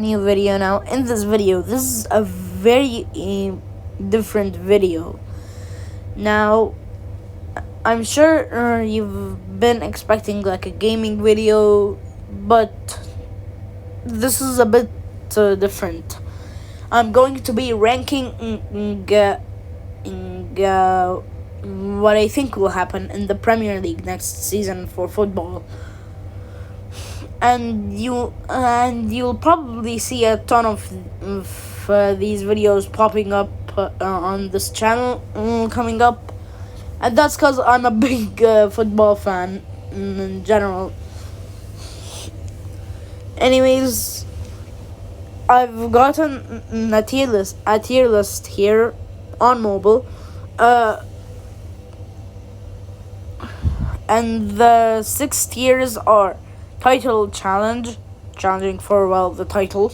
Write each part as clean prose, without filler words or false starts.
New video now. In this video, this is a very different video. Now, I'm sure you've been expecting like a gaming video, but this is a bit different. I'm going to be ranking what I think will happen in the Premier League next season for football. And you'll probably see a ton of these videos popping up on this channel coming up, and that's because I'm a big football fan in general. Anyways, I've gotten a tier list here on mobile, and the 6 tiers are title challenging for the title,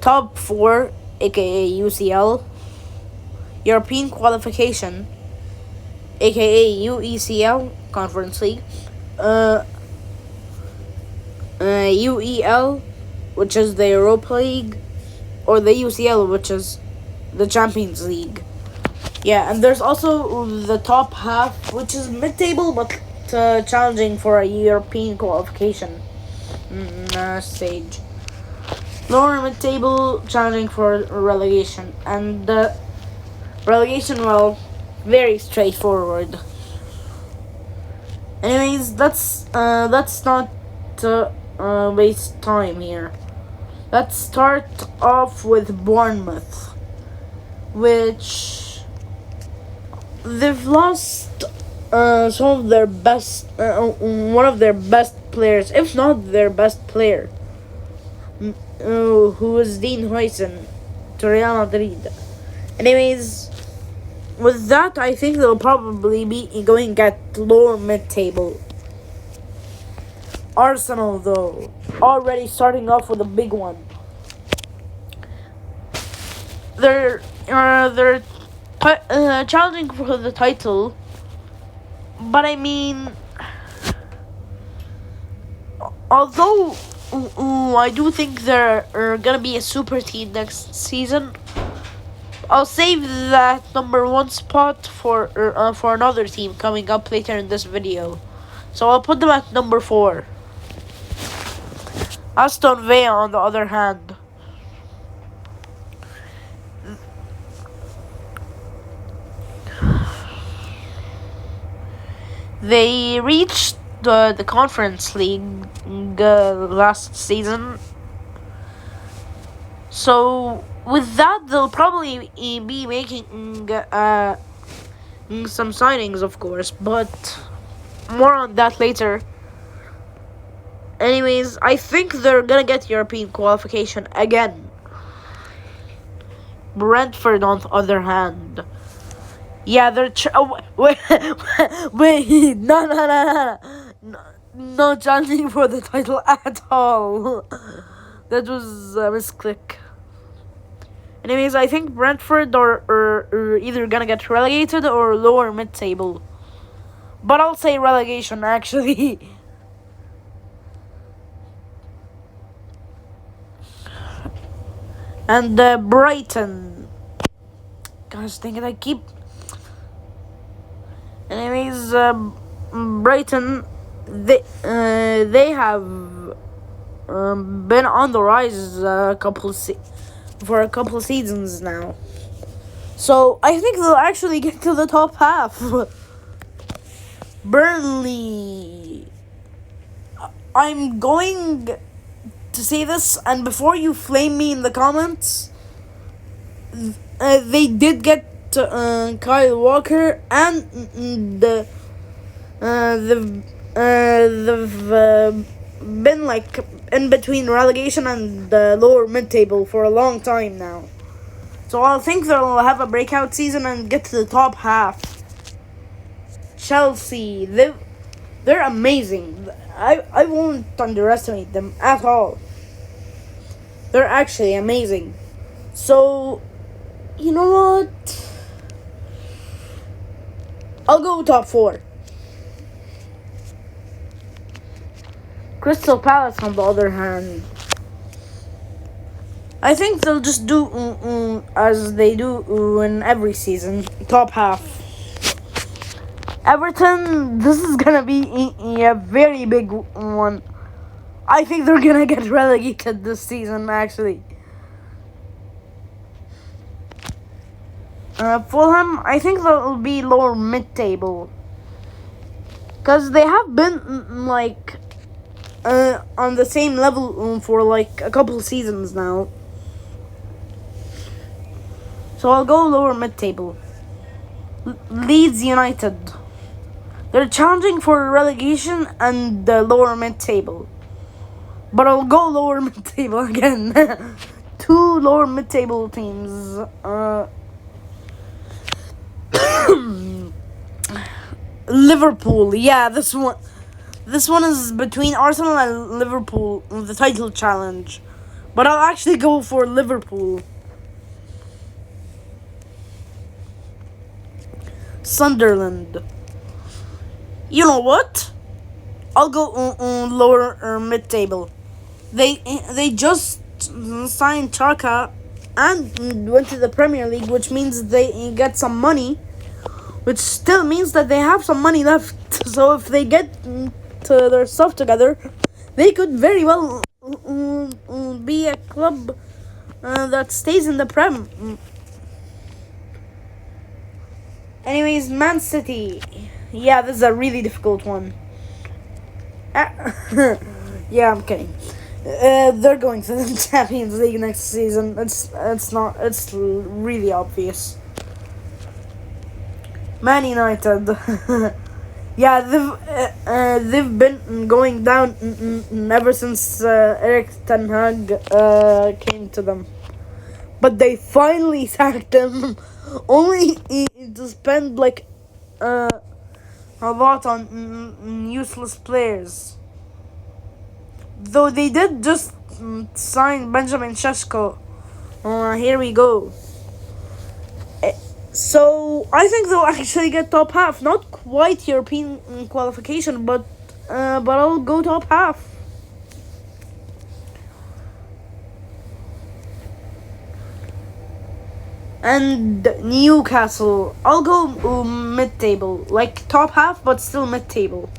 top 4 aka UCL, European qualification aka UECL Conference League, UEL, which is the Europa League, or the UCL, which is the Champions League. Yeah, and there's also the top half, which is mid-table but challenging for a European qualification stage. Lower mid-table, challenging for relegation, and relegation, well, very straightforward. Anyways, let's not waste time here. Let's start off with Bournemouth, which they've lost some of their best, one of their best players, if not their best player, who is Dean Huijsen, to Real Madrid. Anyways, with that, I think they'll probably be going at lower mid-table. Arsenal, though, already starting off with a big one. They're challenging for the title, but I mean, although I do think they're gonna be a super team next season, I'll save that number 1 spot for another team coming up later in this video. So I'll put them at number 4. Aston Villa, on the other hand, they reached the Conference League last season. So with that, they'll probably be making some signings, of course, but more on that later. Anyways, I think they're gonna get European qualification again. Brentford, on the other hand, yeah, they're wait, no challenging for the title at all. That was a misclick. Anyways, I think Brentford are either gonna get relegated or lower mid-table, but I'll say relegation actually. And Brighton, gosh dang it, I keep. Anyways, Brighton, they have been on the rise for a couple of seasons now. So I think they'll actually get to the top half. Burnley, I'm going to say this, and before you flame me in the comments, they did get Kyle Walker, and they've been like in between relegation and the lower mid-table for a long time now. So I think they'll have a breakout season and get to the top half. Chelsea, they're amazing. I won't underestimate them at all. They're actually amazing. So, you know what? I'll go top 4. Crystal Palace, on the other hand, I think they'll just do as they do in every season, top half. Everton, this is gonna be a very big one. I think they're gonna get relegated this season, actually. Fulham, I think they'll be lower mid-table. Because they have been, on the same level for, a couple seasons now. So I'll go lower mid-table. Leeds United. They're challenging for relegation and the lower mid-table. But I'll go lower mid-table again. Two lower mid-table teams. Liverpool. Yeah, this one is between Arsenal and Liverpool, the title challenge. But I'll actually go for Liverpool. Sunderland. You know what? I'll go lower mid-table. They just signed Chaka and went to the Premier League, which means they get some money, which still means that they have some money left. So if they get to their stuff together, they could very well be a club that stays in the Prem. Anyways, Man City. Yeah, this is a really difficult one. Yeah, I'm kidding. They're going to the Champions League next season. It's really obvious. Man United. Yeah, they've been going down ever since Erik ten Hag came to them. But they finally sacked him, only to spend a lot on useless players. Though they did just sign Benjamin Šeško. Here we go. So I think they'll actually get top half. Not quite European qualification, but I'll go top half. And Newcastle, I'll go mid-table, top half, but still mid-table.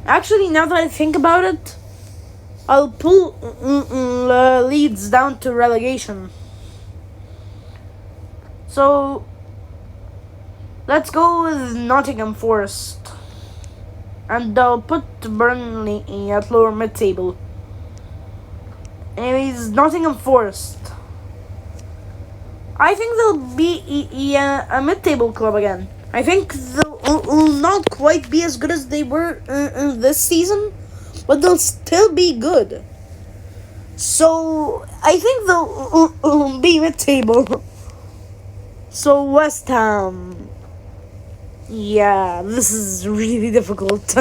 Actually, now that I think about it, I'll pull Leeds down to relegation. So let's go with Nottingham Forest, and I'll put Burnley at lower mid-table. Anyways, Nottingham Forest. I think they'll be a mid-table club again. I think they'll not quite be as good as they were this season, but they'll still be good. So I think they'll be mid-table. So West Ham. Yeah, this is really difficult.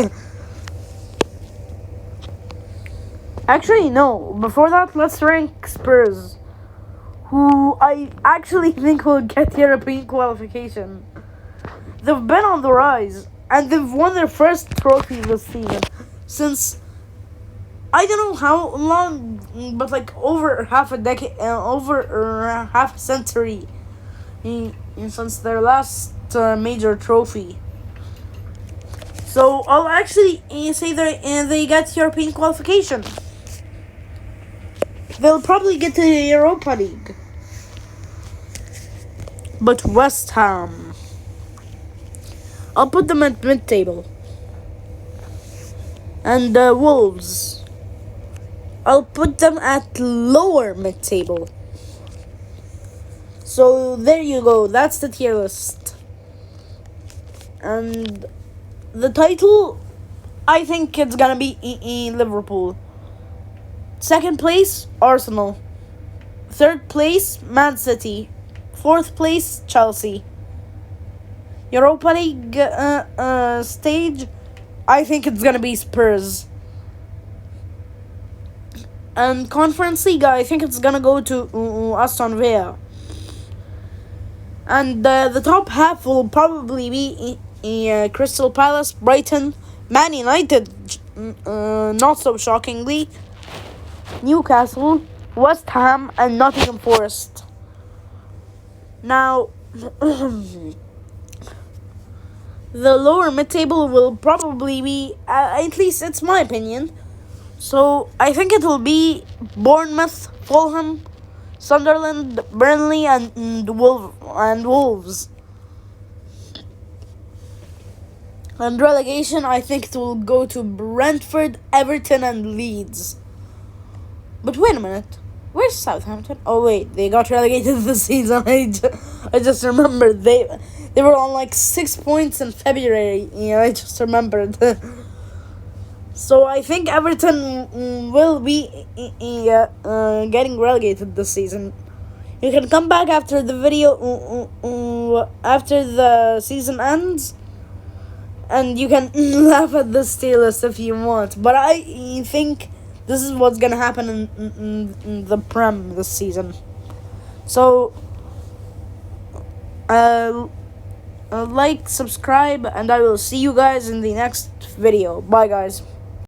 Actually, no. Before that, let's rank Spurs, who I actually think will get European qualification. They've been on the rise, and they've won their first trophy this season since I don't know how long, but over half a decade, over half a century, since their last major trophy. So I'll actually say they get European qualification. They'll probably get to the Europa League. But West Ham, I'll put them at mid-table. And Wolves, I'll put them at lower mid-table. So there you go. That's the tier list. And the title, I think it's gonna be Liverpool. Second place, Arsenal. Third place, Man City. Fourth place, Chelsea. Europa League stage, I think it's gonna be Spurs. And Conference League, I think it's gonna go to Aston Villa. And the top half will probably be Crystal Palace, Brighton, Man United, not so shockingly, Newcastle, West Ham, and Nottingham Forest. Now, the lower mid-table will probably be, at least it's my opinion. So I think it will be Bournemouth, Fulham, Sunderland, Burnley, and Wolves. And relegation, I think it will go to Brentford, Everton, and Leeds. But wait a minute. Where's Southampton? Oh wait, they got relegated this season. I just remembered they were on like 6 points in February. Yeah, I just remembered. So I think Everton will be getting relegated this season. You can come back after the video after the season ends, and you can laugh at the Steelers if you want. But I think this is what's gonna happen in the Prem this season. So, like, subscribe, and I will see you guys in the next video. Bye, guys.